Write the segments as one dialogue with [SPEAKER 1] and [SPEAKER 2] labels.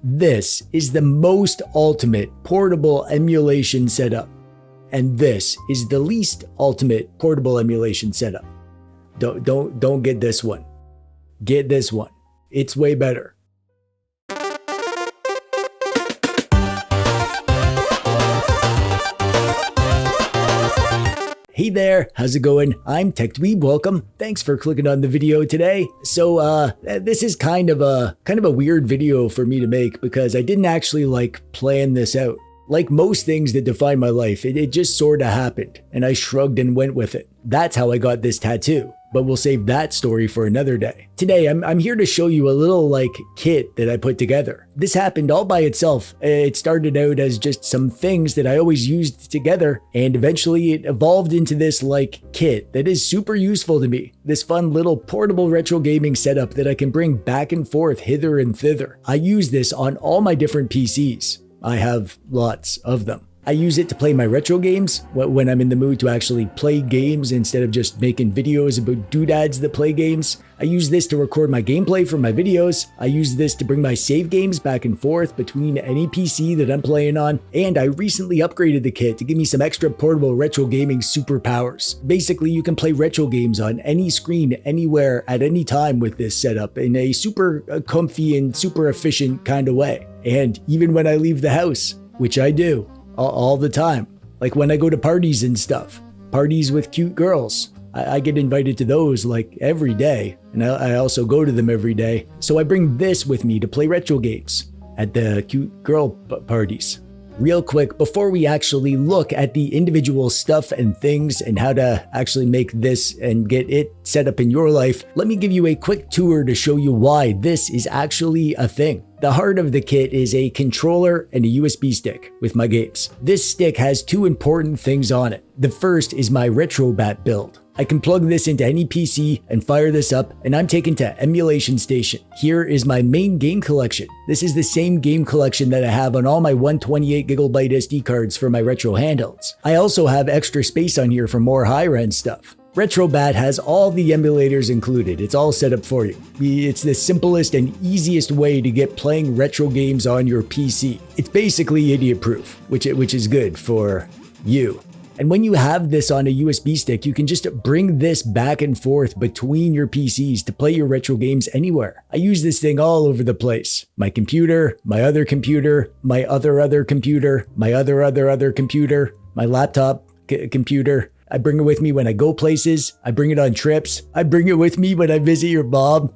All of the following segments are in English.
[SPEAKER 1] This is the most ultimate portable emulation setup. And this is the least ultimate portable emulation setup. Don't get this one. Get this one. It's way better. Hey there, how's it going? I'm TechDweeb, welcome. Thanks for clicking on the video today. So this is kind of a weird video for me to make because I didn't actually plan this out. Like most things that define my life, it just sort of happened and I shrugged and went with it. That's how I got this tattoo. But we'll save that story for another day. Today, I'm here to show you a little kit that I put together. This happened all by itself. It started out as just some things that I always used together, and eventually it evolved into this kit that is super useful to me. This fun little portable retro gaming setup that I can bring back and forth hither and thither. I use this on all my different PCs. I have lots of them. I use it to play my retro games when I'm in the mood to actually play games instead of just making videos about doodads that play games. I use this to record my gameplay for my videos. I use this to bring my save games back and forth between any PC that I'm playing on. And I recently upgraded the kit to give me some extra portable retro gaming superpowers. Basically, you can play retro games on any screen, anywhere, at any time with this setup in a super comfy and super efficient kind of way. And even when I leave the house, which I do, all the time. Like when I go to parties and stuff. Parties with cute girls. I get invited to those every day. And I also go to them every day. So I bring this with me to play retro games at the cute girl parties. Real quick, before we actually look at the individual stuff and things and how to actually make this and get it set up in your life, let me give you a quick tour to show you why this is actually a thing. The heart of the kit is a controller and a USB stick with my games. This stick has two important things on it. The first is my Retrobat build. I can plug this into any PC and fire this up, and I'm taken to Emulation Station. Here is my main game collection. This is the same game collection that I have on all my 128GB SD cards for my retro handhelds. I also have extra space on here for more higher-end stuff. Retrobat has all the emulators included. It's all set up for you. It's the simplest and easiest way to get playing retro games on your PC. It's basically idiot-proof, which is good for you. And when you have this on a USB stick, you can just bring this back and forth between your PCs to play your retro games anywhere. I use this thing all over the place. My computer, my other computer, my other computer, my other computer, my laptop computer. I bring it with me when I go places. I bring it on trips. I bring it with me when I visit your mom.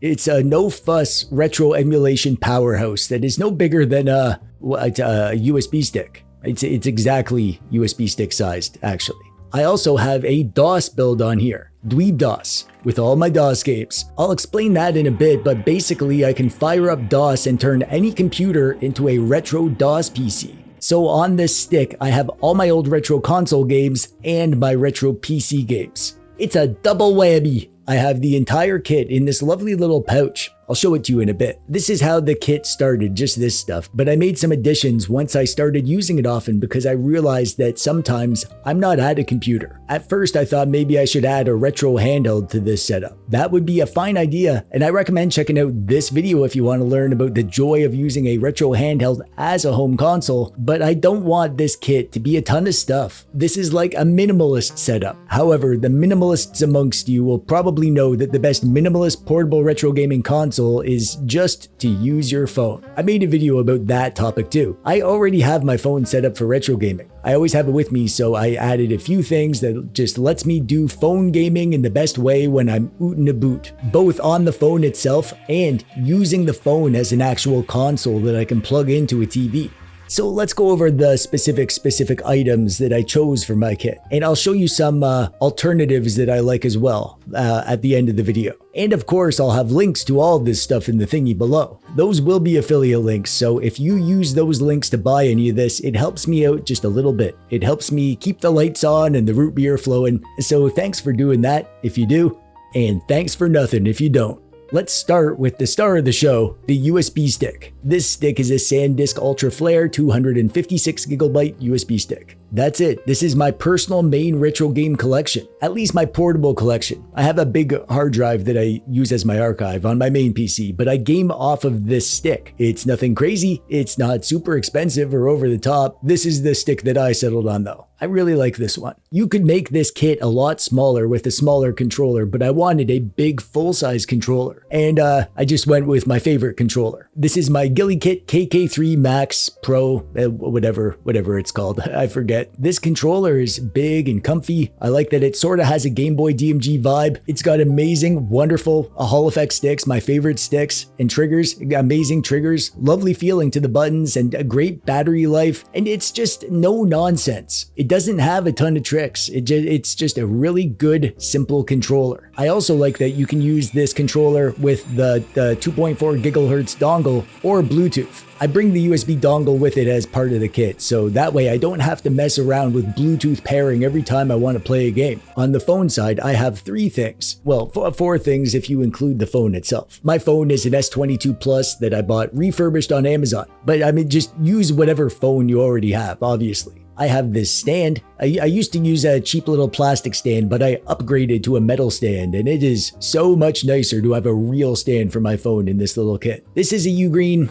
[SPEAKER 1] It's a no-fuss retro emulation powerhouse that is no bigger than a USB stick. It's exactly USB stick sized, actually. I also have a DOS build on here, Dweeb DOS, with all my DOS games. I'll explain that in a bit, but basically I can fire up DOS and turn any computer into a retro DOS PC. So on this stick, I have all my old retro console games and my retro PC games. It's a double whammy. I have the entire kit in this lovely little pouch. I'll show it to you in a bit. This is how the kit started, just this stuff, but I made some additions once I started using it often because I realized that sometimes I'm not at a computer. At first, I thought maybe I should add a retro handheld to this setup. That would be a fine idea, and I recommend checking out this video if you want to learn about the joy of using a retro handheld as a home console, but I don't want this kit to be a ton of stuff. This is like a minimalist setup. However, the minimalists amongst you will probably know that the best minimalist portable retro gaming console is just to use your phone. I made a video about that topic too. I already have my phone set up for retro gaming. I always have it with me, so I added a few things that just lets me do phone gaming in the best way when I'm ootin' a boot, both on the phone itself and using the phone as an actual console that I can plug into a TV. So let's go over the specific items that I chose for my kit. And I'll show you some alternatives that I like as well at the end of the video. And of course, I'll have links to all of this stuff in the thingy below. Those will be affiliate links, so if you use those links to buy any of this, it helps me out just a little bit. It helps me keep the lights on and the root beer flowing. So thanks for doing that if you do, and thanks for nothing if you don't. Let's start with the star of the show, the USB stick. This stick is a SanDisk Ultra Flare 256GB USB stick. That's it. This is my personal main retro game collection, at least my portable collection. I have a big hard drive that I use as my archive on my main PC, but I game off of this stick. It's nothing crazy. It's not super expensive or over the top. This is the stick that I settled on though. I really like this one. You could make this kit a lot smaller with a smaller controller, but I wanted a big full-size controller. And I just went with my favorite controller. This is my Ghillie Kit KK3 Max Pro, whatever it's called. I forget. This controller is big and comfy. I like that it sort of has a Game Boy DMG vibe. It's got amazing, wonderful Hall effect sticks, my favorite sticks, and triggers, amazing triggers, lovely feeling to the buttons, and a great battery life. And it's just no nonsense. It doesn't have a ton of tricks. It's just a really good, simple controller. I also like that you can use this controller with the 2.4 gigahertz dongle or Bluetooth. I bring the USB dongle with it as part of the kit, so that way I don't have to mess around with Bluetooth pairing every time I want to play a game. On the phone side, I have 3 things. Well, 4 things if you include the phone itself. My phone is an S22 Plus that I bought refurbished on Amazon, but I mean, just use whatever phone you already have, obviously. I have this stand. I used to use a cheap little plastic stand, but I upgraded to a metal stand, and it is so much nicer to have a real stand for my phone in this little kit. This is a Ugreen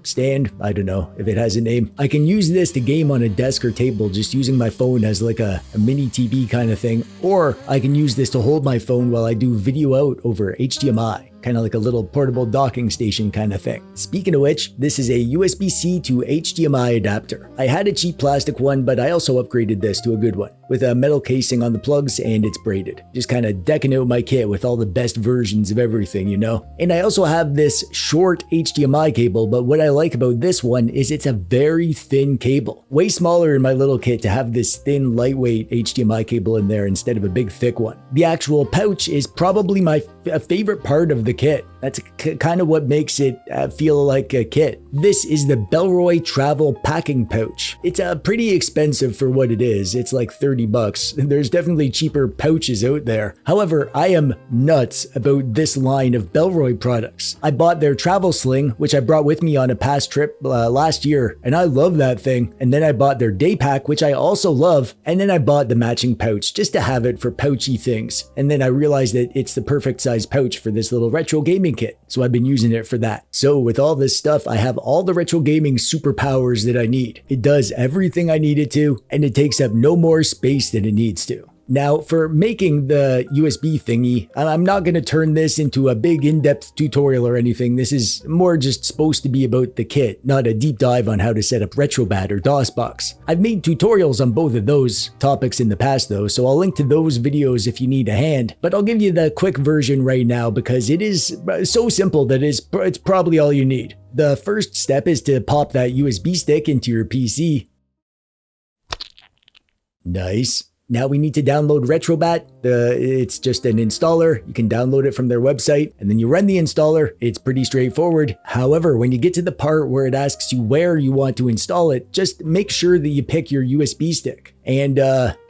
[SPEAKER 1] stand. I don't know if it has a name. I can use this to game on a desk or table just using my phone as like a mini TV kind of thing, or I can use this to hold my phone while I do video out over HDMI. Kind of like a little portable docking station kind of thing. Speaking of which, this is a USB-C to HDMI adapter. I had a cheap plastic one, but I also upgraded this to a good one with a metal casing on the plugs, and it's braided. Just kind of decking out my kit with all the best versions of everything, you know? And I also have this short HDMI cable, but what I like about this one is it's a very thin cable. Way smaller in my little kit to have this thin, lightweight HDMI cable in there instead of a big thick one. The actual pouch is probably my favorite part of the kit. That's kind of what makes it feel like a kit. This is the Bellroy Travel Packing Pouch. It's pretty expensive for what it is. It's like $30. There's definitely cheaper pouches out there. However, I am nuts about this line of Bellroy products. I bought their travel sling, which I brought with me on a past trip last year, and I love that thing. And then I bought their day pack, which I also love. And then I bought the matching pouch just to have it for pouchy things. And then I realized that it's the perfect size pouch for this little retro gaming kit. So I've been using it for that. So with all this stuff, I have all the retro gaming superpowers that I need. It does everything I need it to, and it takes up no more space than it needs to. Now, for making the USB thingy, I'm not going to turn this into a big in-depth tutorial or anything. This is more just supposed to be about the kit, not a deep dive on how to set up Retrobat or DOSBox. I've made tutorials on both of those topics in the past though, so I'll link to those videos if you need a hand, but I'll give you the quick version right now because it is so simple that it's probably all you need. The first step is to pop that USB stick into your PC. Nice. Now we need to download Retrobat. It's just an installer. You can download it from their website and then you run the installer. It's pretty straightforward. However, when you get to the part where it asks you where you want to install it, just make sure that you pick your USB stick. And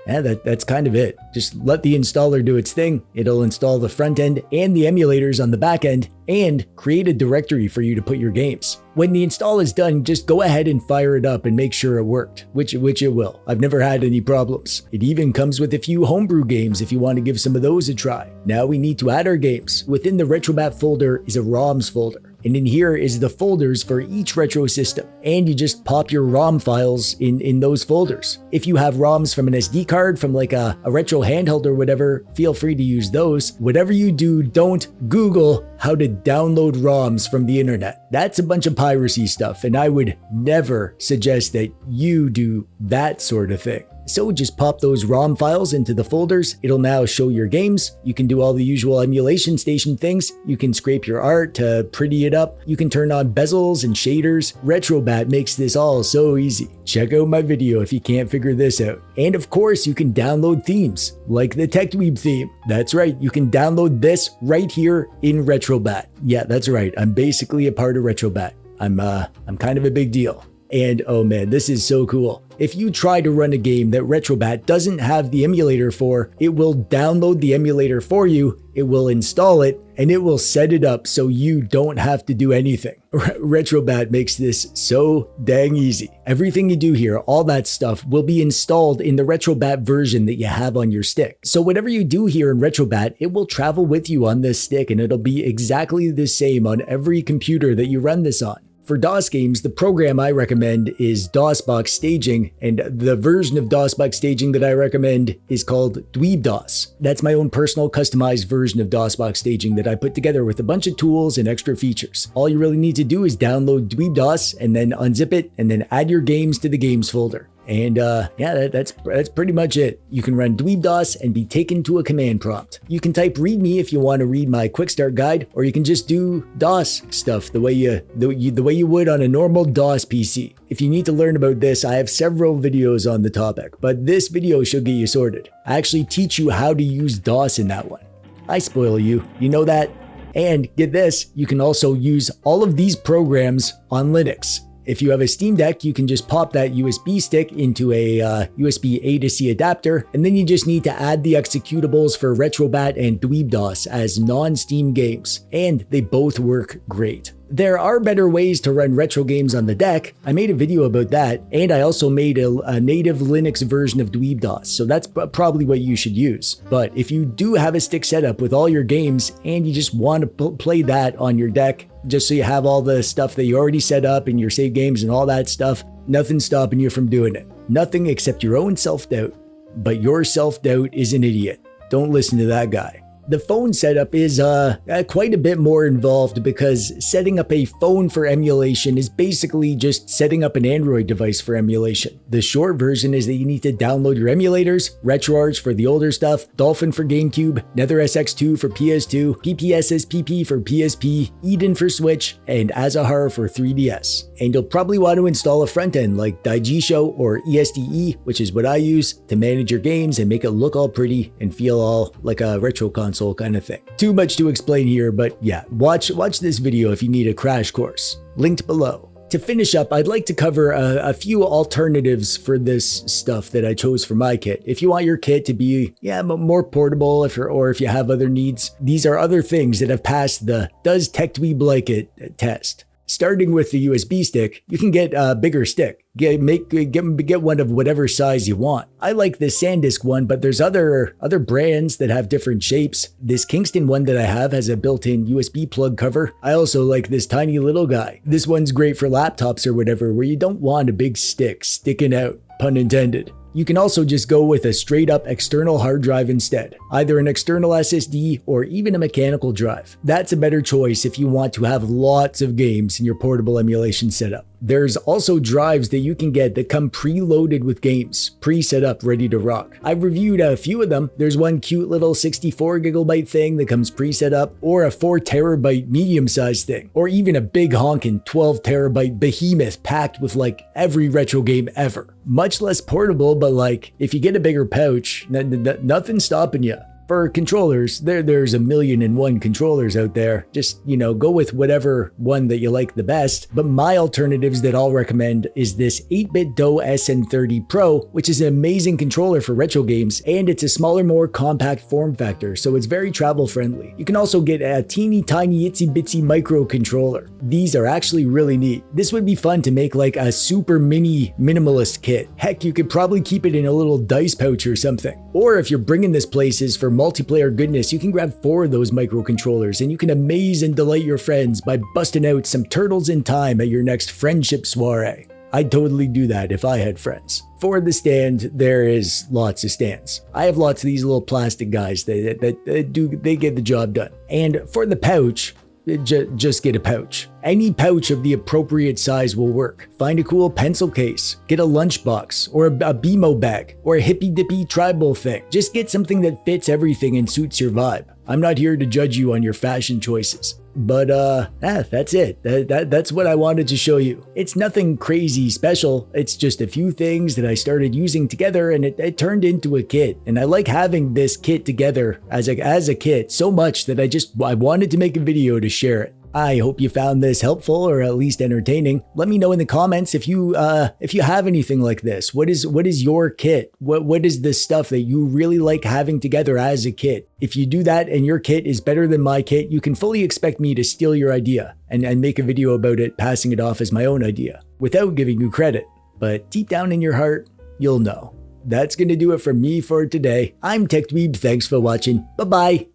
[SPEAKER 1] that's kind of it. Just let the installer do its thing. It'll install the front end and the emulators on the back end and create a directory for you to put your games. When the install is done, just go ahead and fire it up and make sure it worked, which it will. I've never had any problems. It even comes with a few homebrew games if you want to give some of those a try. Now we need to add our games. Within the Retrobat folder is a ROMs folder. And in here is the folders for each retro system. And you just pop your ROM files in those folders. If you have ROMs from an SD card, from like a retro handheld or whatever, feel free to use those. Whatever you do, don't Google how to download ROMs from the internet. That's a bunch of piracy stuff, and I would never suggest that you do that sort of thing. So just pop those ROM files into the folders. It'll now show your games. You can do all the usual emulation station things. You can scrape your art to pretty it up. You can turn on bezels and shaders. Retrobat makes this all so easy. Check out my video if you can't figure this out. And of course, you can download themes, like the TechDweeb theme. That's right, you can download this right here in Retrobat. Yeah, that's right, I'm basically a part of Retrobat. I'm kind of a big deal. And oh man, this is so cool. If you try to run a game that Retrobat doesn't have the emulator for, it will download the emulator for you, it will install it, and it will set it up so you don't have to do anything. Retrobat makes this so dang easy. Everything you do here, all that stuff, will be installed in the Retrobat version that you have on your stick. So whatever you do here in Retrobat, it will travel with you on this stick, and it'll be exactly the same on every computer that you run this on. For DOS games, the program I recommend is DOSBox Staging, and the version of DOSBox Staging that I recommend is called Dweeb DOS. That's my own personal customized version of DOSBox Staging that I put together with a bunch of tools and extra features. All you really need to do is download Dweeb DOS and then unzip it and then add your games to the games folder. And yeah, that's pretty much it. You can run Dweeb DOS and be taken to a command prompt. You can type readme if you want to read my quick start guide, or you can just do DOS stuff the way you would on a normal DOS PC. If you need to learn about this, I have several videos on the topic, but this video should get you sorted. I actually teach you how to use DOS in that one. I spoil you, you know that? And get this, you can also use all of these programs on Linux. If you have a Steam Deck, you can just pop that USB stick into a USB A to C adapter, and then you just need to add the executables for Retrobat and Dweeb DOS as non-Steam games, and they both work great. There are better ways to run retro games on the deck. I made a video about that, and I also made a native Linux version of Dweeb DOS, so that's probably what you should use. But if you do have a stick setup with all your games, and you just want to play that on your deck, just so you have all the stuff that you already set up in your save games and all that stuff, nothing's stopping you from doing it. Nothing except your own self-doubt. But your self-doubt is an idiot. Don't listen to that guy. The phone setup is quite a bit more involved because setting up a phone for emulation is basically just setting up an Android device for emulation. The short version is that you need to download your emulators, RetroArch for the older stuff, Dolphin for GameCube, NetherSX2 for PS2, PPSSPP for PSP, Eden for Switch, and Azahar for 3DS. And you'll probably want to install a front end like Daigisho or ESDE, which is what I use, to manage your games and make it look all pretty and feel all like a retro console kind of thing. Too much to explain here, but yeah, watch this video if you need a crash course. Linked below. To finish up, I'd like to cover a few alternatives for this stuff that I chose for my kit. If you want your kit to be more portable, or if you have other needs, these are other things that have passed the "Does TechDweeb like it?" test. Starting with the USB stick, you can get a bigger stick. Get one of whatever size you want. I like this SanDisk one, but there's other brands that have different shapes. This Kingston one that I have has a built-in USB plug cover. I also like this tiny little guy. This one's great for laptops or whatever, where you don't want a big stick sticking out, pun intended. You can also just go with a straight up external hard drive instead, either an external SSD or even a mechanical drive. That's a better choice if you want to have lots of games in your portable emulation setup. There's also drives that you can get that come preloaded with games, pre-set up, ready to rock. I've reviewed a few of them. There's one cute little 64 gigabyte thing that comes pre-set up, or a 4 terabyte medium-sized thing, or even a big honkin' 12 terabyte behemoth packed with like every retro game ever. Much less portable, but like if you get a bigger pouch, nothing's stopping you. For controllers, there's 1,000,001 controllers out there. Just, go with whatever one that you like the best. But my alternatives that I'll recommend is this 8BitDo SN30 Pro, which is an amazing controller for retro games, and it's a smaller, more compact form factor, so it's very travel friendly. You can also get a teeny tiny itsy bitsy micro controller. These are actually really neat. This would be fun to make like a super mini minimalist kit. Heck, you could probably keep it in a little dice pouch or something. Or if you're bringing this places for multiplayer goodness, you can grab 4 of those microcontrollers and you can amaze and delight your friends by busting out some Turtles in Time at your next friendship soiree. I'd totally do that if I had friends. For the stand, there is lots of stands. I have lots of these little plastic guys that get the job done. And for the pouch, just get a pouch. Any pouch of the appropriate size will work. Find a cool pencil case, get a lunchbox, or a BMO bag, or a hippy-dippy tribal thing. Just get something that fits everything and suits your vibe. I'm not here to judge you on your fashion choices. But that's it. That's what I wanted to show you. It's nothing crazy special. It's just a few things that I started using together, and it turned into a kit. And I like having this kit together as a kit so much that I wanted to make a video to share it. I hope you found this helpful or at least entertaining. Let me know in the comments if you have anything like this. What is your kit? What is the stuff that you really like having together as a kit? If you do that and your kit is better than my kit, you can fully expect me to steal your idea and make a video about it, passing it off as my own idea without giving you credit. But deep down in your heart, you'll know. That's gonna do it for me for today. I'm TechDweeb. Thanks for watching. Bye-bye.